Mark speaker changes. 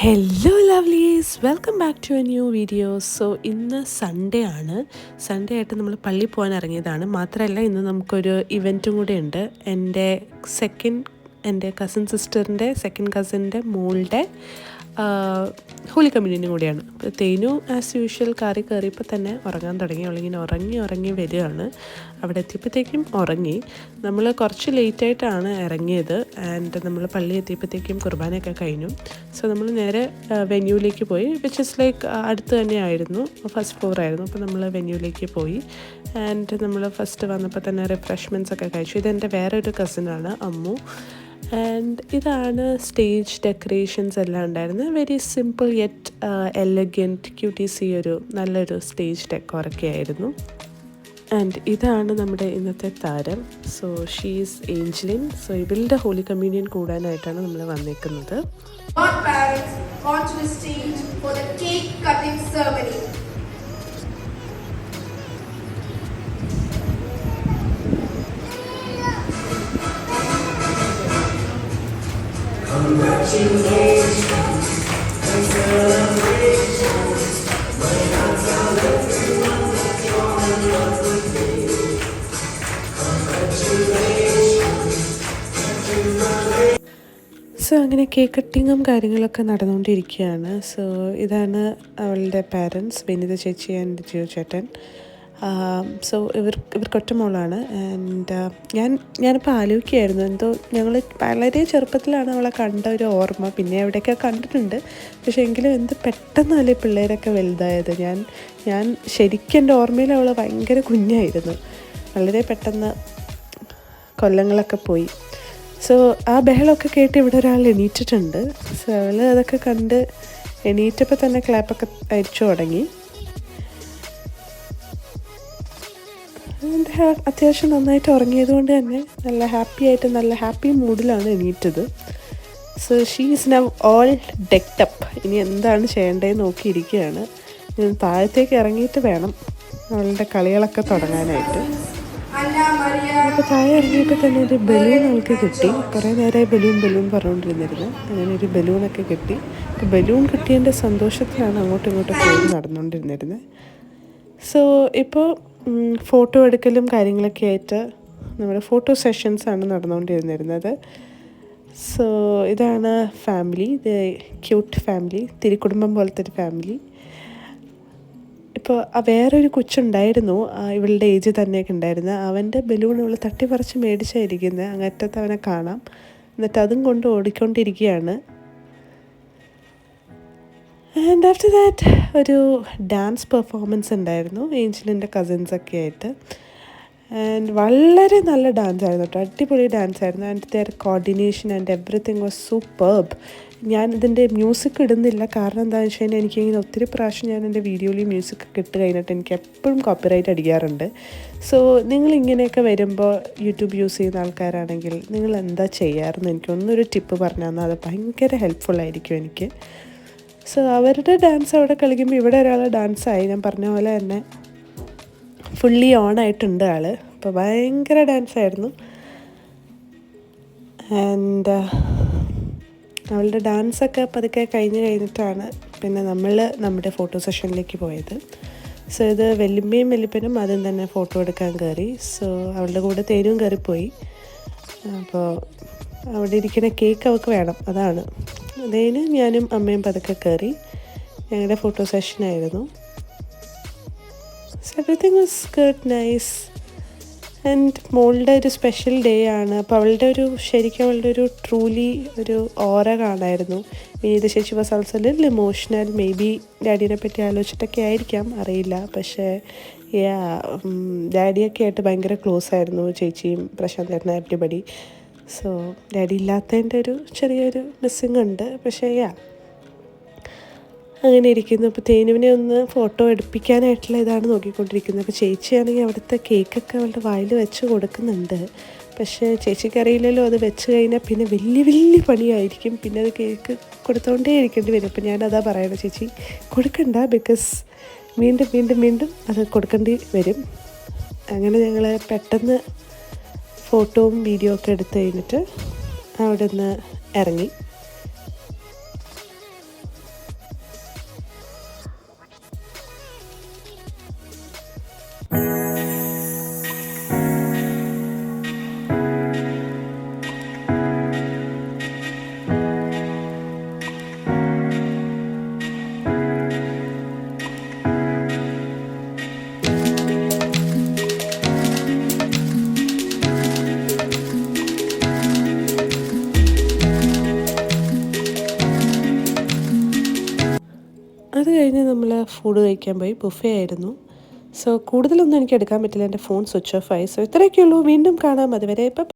Speaker 1: Hello lovelies, welcome back to a new video. So ഇന്ന് Sunday ആണ്. Sunday ആയിട്ട് നമ്മൾ പള്ളിയിൽ പോകാൻ ഇറങ്ങിയതാണ്. മാത്രമല്ല ഇന്ന് നമുക്കൊരു ഇവൻറ്റും കൂടെ ഉണ്ട്. എൻ്റെ കസിൻ സിസ്റ്ററിൻ്റെ സെക്കൻഡ് കസിൻ്റെ മോളുടെ ഹോളി കമ്മ്യൂണിയനും കൂടിയാണ്. അപ്പോൾ തേനു ആസ് യൂഷ്വൽ കാറി കയറിയപ്പോൾ തന്നെ ഉറങ്ങാൻ തുടങ്ങി. അവളിങ്ങനെ ഉറങ്ങി വരികയാണ്. അവിടെ എത്തിയപ്പോഴത്തേക്കും ഉറങ്ങി. നമ്മൾ കുറച്ച് ലേറ്റായിട്ടാണ് ഇറങ്ങിയത്. ആൻഡ് നമ്മൾ പള്ളി എത്തിയപ്പോഴത്തേക്കും കുർബാനയൊക്കെ കഴിഞ്ഞു. സോ നമ്മൾ നേരെ വെന്യൂവിലേക്ക് പോയി. വിച്ച് ഇസ് ലൈക്ക് അടുത്ത് തന്നെയായിരുന്നു, ഫസ്റ്റ് ഫ്ലോർ ആയിരുന്നു. അപ്പോൾ നമ്മൾ വെന്യൂവിലേക്ക് പോയി. ആൻഡ് നമ്മൾ ഫസ്റ്റ് വന്നപ്പോൾ തന്നെ റിഫ്രഷ്മെൻറ്റ്സ് ഒക്കെ കഴിച്ചു. ഇതെൻ്റെ വേറൊരു കസിനാണ്, അമ്മു. ആൻഡ് ഇതാണ് സ്റ്റേജ് ഡെക്കറേഷൻസ് എല്ലാം ഉണ്ടായിരുന്നത്. വെരി സിമ്പിൾ യെറ്റ് എലഗൻറ്റ് ക്യൂട്ടീസി ഒരു നല്ലൊരു സ്റ്റേജ് ഡെക്കോറൊക്കെ ആയിരുന്നു. ആൻഡ് ഇതാണ് നമ്മുടെ ഇന്നത്തെ താരം. So she's Angeline. സോ ഇവളുടെ ഹോളി കമ്മ്യൂണിയൻ കൂടാനായിട്ടാണ് നമ്മൾ വന്നേക്കുന്നത്. സോ അങ്ങനെ കേക്ക് കട്ടിങ്ങും കാര്യങ്ങളൊക്കെ നടന്നുകൊണ്ടിരിക്കുകയാണ്. സോ ഇതാണ് അവളുടെ പാരൻസ്, വിനിത ചേച്ചി ആൻഡ് ജിയോ ചേട്ടൻ. സോ ഇവർക്കൊറ്റ മോളാണ്. ആൻഡ് ഞാനിപ്പോൾ ആലോചിക്കുകയായിരുന്നു, എന്തോ ഞങ്ങൾ വളരെ ചെറുപ്പത്തിലാണ് അവളെ കണ്ട ഒരു ഓർമ്മ. പിന്നെ എവിടെയൊക്കെ കണ്ടിട്ടുണ്ട്, പക്ഷേ എങ്കിലും എന്ത് പെട്ടെന്നല്ലേ പിള്ളേരൊക്കെ വലുതായത്. ഞാൻ ശരിക്കും എൻ്റെ ഓർമ്മയിൽ അവൾ ഭയങ്കര കുഞ്ഞായിരുന്നു. വളരെ പെട്ടെന്ന് കൊല്ലങ്ങളൊക്കെ പോയി. സോ ആ ബഹളമൊക്കെ കേട്ട് ഇവിടെ ഒരാൾ എണീറ്റിട്ടുണ്ട്. സോ അവൾ അതൊക്കെ കണ്ട് എണീറ്റപ്പോൾ തന്നെ ക്ലാപ്പൊക്കെ അയച്ചു തുടങ്ങി. അത്യാവശ്യം നന്നായിട്ട് ഉറങ്ങിയത് കൊണ്ട് തന്നെ നല്ല ഹാപ്പി മൂഡിലാണ് എണീറ്റത്. So she is now all decked up. ഇനി എന്താണ് ചെയ്യേണ്ടതെന്ന് നോക്കിയിരിക്കുകയാണ്. ഞാൻ താഴത്തേക്ക് ഇറങ്ങിയിട്ട് വേണം അവളുടെ കളികളൊക്കെ തുടങ്ങാനായിട്ട്. അപ്പോൾ താഴെ ഇറങ്ങിയപ്പോൾ തന്നെ ഒരു ബലൂൺ അവൾക്ക് കിട്ടി. കുറേ നേരമായി ബലൂൺ പറഞ്ഞുകൊണ്ടിരുന്നിരുന്നു. അങ്ങനെ ഒരു ബലൂണൊക്കെ കിട്ടി. അപ്പോൾ ബലൂൺ കിട്ടിയതിൻ്റെ സന്തോഷത്തിലാണ് അങ്ങോട്ടും ഇങ്ങോട്ടും പോയി നടന്നുകൊണ്ടിരുന്നിരുന്നത്. സോ ഇപ്പോൾ ഫോട്ടോ എടുക്കലും കാര്യങ്ങളൊക്കെ ആയിട്ട് നമ്മുടെ ഫോട്ടോ സെഷൻസാണ് നടന്നുകൊണ്ടിരുന്നിരുന്നത്. സോ ഇതാണ് ഫാമിലി, ഇത് ക്യൂട്ട് ഫാമിലി, തിരുക്കുടുംബം പോലത്തെ ഒരു ഫാമിലി. ഇപ്പോൾ വേറൊരു കൊച്ചുണ്ടായിരുന്നു, ഇവളുടെ ഏജ് തന്നെയൊക്കെ ഉണ്ടായിരുന്നു. അവൻ്റെ ബലൂൺ ഇവൾ തട്ടിപ്പറിച്ച് മേടിച്ചായിരിക്കുന്നത്. അങ്ങറ്റത്ത് അവനെ കാണാം. എന്നിട്ട് അതും കൊണ്ട് ഓടിക്കൊണ്ടിരിക്കുകയാണ്. ആൻഡ് ആഫ്റ്റർ ദാറ്റ് ഒരു ഡാൻസ് പെർഫോമൻസ് ഉണ്ടായിരുന്നു ഏഞ്ചലിൻ്റെ കസിൻസൊക്കെ ആയിട്ട്. ആൻഡ് വളരെ നല്ല ഡാൻസ് ആയിരുന്നു കേട്ടോ, അടിപൊളി ഡാൻസ് ആയിരുന്നു. And their coordination and everything was superb. ഞാൻ ഇതിൻ്റെ മ്യൂസിക് ഇടുന്നില്ല, കാരണം എന്താണെന്ന് വെച്ച് കഴിഞ്ഞാൽ എനിക്കിങ്ങനെ ഒത്തിരി പ്രാവശ്യം ഞാൻ എൻ്റെ വീഡിയോയിൽ മ്യൂസിക് ഇട്ട് കഴിഞ്ഞിട്ട് എനിക്ക് എപ്പോഴും കോപ്പിറൈറ്റ് അടിക്കാറുണ്ട്. സോ നിങ്ങളിങ്ങനെയൊക്കെ വരുമ്പോൾ യൂട്യൂബ് യൂസ് ചെയ്യുന്ന ആൾക്കാരാണെങ്കിൽ നിങ്ങൾ എന്താ ചെയ്യാറെന്ന് എനിക്കൊന്നൊരു ടിപ്പ് പറഞ്ഞു തന്നാൽ അത് ഭയങ്കര ഹെൽപ്ഫുള്ളായിരിക്കും എനിക്ക്. സോ അവരുടെ ഡാൻസ് അവിടെ കളിക്കുമ്പോൾ ഇവിടെ ഒരാൾ ഡാൻസായി. ഞാൻ പറഞ്ഞ പോലെ തന്നെ ഫുള്ളി ഓണായിട്ടുണ്ട് ആൾ. അപ്പോൾ ഭയങ്കര ഡാൻസായിരുന്നു. ആൻഡ് അവളുടെ ഡാൻസൊക്കെ പതുക്കെ കഴിഞ്ഞിട്ടാണ് പിന്നെ നമ്മൾ നമ്മുടെ ഫോട്ടോ സെഷനിലേക്ക് പോയത്. സോ ഇത് വല്യമ്മയും വല്യപ്പനും ആദ്യം തന്നെ ഫോട്ടോ എടുക്കാൻ കയറി. സോ അവളുടെ കൂടെ തേനും കയറിപ്പോയി. അപ്പോൾ അവിടെ ഇരിക്കുന്ന കേക്ക് അവൾക്ക് വേണം, അതാണ്. അതിന് ഞാനും അമ്മയും പതുക്കെ കയറി. ഞങ്ങളുടെ ഫോട്ടോ സെഷനായിരുന്നു. So everything was good, nice. And മോളുടെ ഒരു സ്പെഷ്യൽ ഡേ ആണ്. അപ്പോൾ ശരിക്കും അവളുടെ ഒരു ട്രൂലി ഒരു ഓറ കാണായിരുന്നു. വിനീത ചേച്ചി was also little emotional. Maybe ഡാഡീനെ പറ്റി ആലോചിച്ചിട്ടൊക്കെ ആയിരിക്കാം, അറിയില്ല. പക്ഷേ ഡാഡിയൊക്കെ ആയിട്ട് ഭയങ്കര ക്ലോസ് ആയിരുന്നു ചേച്ചിയും പ്രശാന്ത് ചേട്ടനും എവരിബഡി. സോ ഡാഡി ഇല്ലാത്തതിൻ്റെ ഒരു ചെറിയൊരു മിസ്സിങ് ഉണ്ട്. പക്ഷേ അങ്ങനെ ഇരിക്കുന്നു. അപ്പോൾ തേനുവിനെ ഒന്ന് ഫോട്ടോ എടുപ്പിക്കാനായിട്ടുള്ള ഇതാണ് നോക്കിക്കൊണ്ടിരിക്കുന്നത്. അപ്പോൾ ചേച്ചിയാണെങ്കിൽ അവിടുത്തെ കേക്കൊക്കെ അവളുടെ വായിൽ വെച്ച് കൊടുക്കുന്നുണ്ട്. പക്ഷേ ചേച്ചിക്ക് അറിയില്ലല്ലോ, അത് വെച്ച് കഴിഞ്ഞാൽ പിന്നെ വലിയ പണിയായിരിക്കും. പിന്നെ അത് കേക്ക് കൊടുത്തുകൊണ്ടേ ഇരിക്കേണ്ടി വരും. അപ്പോൾ ഞാനതാ പറയണത്, ചേച്ചി കൊടുക്കണ്ട, ബിക്കോസ് വീണ്ടും അത് കൊടുക്കേണ്ടി വരും. അങ്ങനെ ഞങ്ങൾ പെട്ടെന്ന് ഫോട്ടോയും വീഡിയോ ഒക്കെ എടുത്ത് കഴിഞ്ഞിട്ട് അവിടെ നിന്ന് ഇറങ്ങി. അത് കഴിഞ്ഞ് നമ്മൾ ഫുഡ് കഴിക്കാൻ പോയി. ബുഫേ ആയിരുന്നു. സോ കൂടുതലൊന്നും എനിക്ക് എടുക്കാൻ പറ്റില്ല, എൻ്റെ ഫോൺ സ്വിച്ച് ഓഫ് ആയി. സോ ഇത്രയൊക്കെയുള്ളൂ. വീണ്ടും കാണാം. അതുവരെ ഇപ്പം